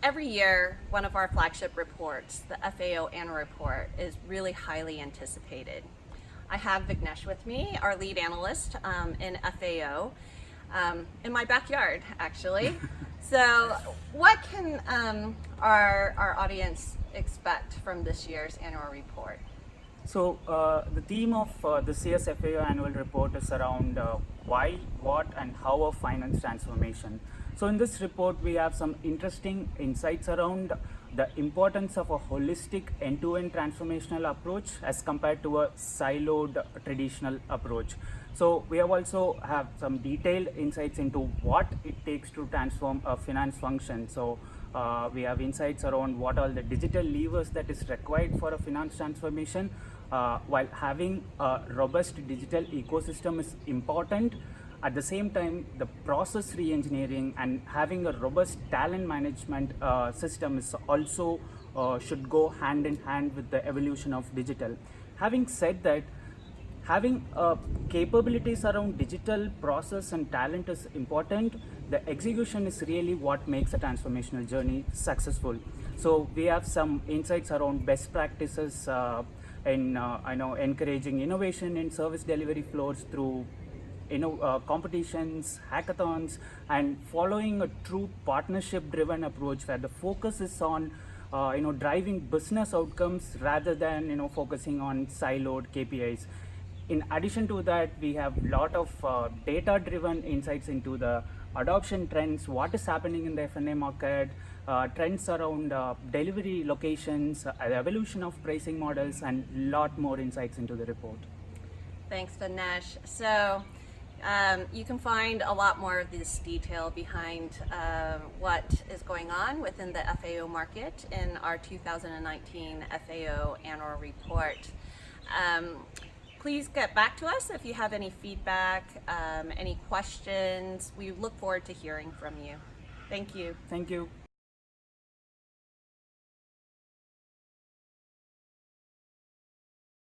Every year, one of our flagship reports, the FAO Annual Report, is really highly anticipated. I have Vignesh with me, our lead analyst in FAO, in my backyard, actually. So, what can our audience expect from this year's annual report? So the theme of the CSFAO annual report is around why, what, and how of finance transformation. So in this report, we have some interesting insights around the importance of a holistic end-to-end transformational approach as compared to a siloed traditional approach. So we have also have some detailed insights into what it takes to transform a finance function. So we have insights around what are the digital levers that is required for a finance transformation. While having a robust digital ecosystem is important, at the same time, the process re-engineering and having a robust talent management system is also should go hand in hand with the evolution of digital. Having said that, having capabilities around digital process and talent is important. The execution is really what makes a transformational journey successful. So we have some insights around best practices in encouraging innovation in service delivery flows through competitions, hackathons, and following a true partnership-driven approach where the focus is on driving business outcomes rather than focusing on siloed KPIs. In addition to that, we have a lot of data-driven insights into the adoption trends, what is happening in the F&A market, trends around delivery locations, evolution of pricing models, and a lot more insights into the report. Thanks, Vignesh. So, you can find a lot more of this detail behind what is going on within the FAO market in our 2019 FAO Annual Report. Please get back to us if you have any feedback, any questions. We look forward to hearing from you. Thank you. Thank you.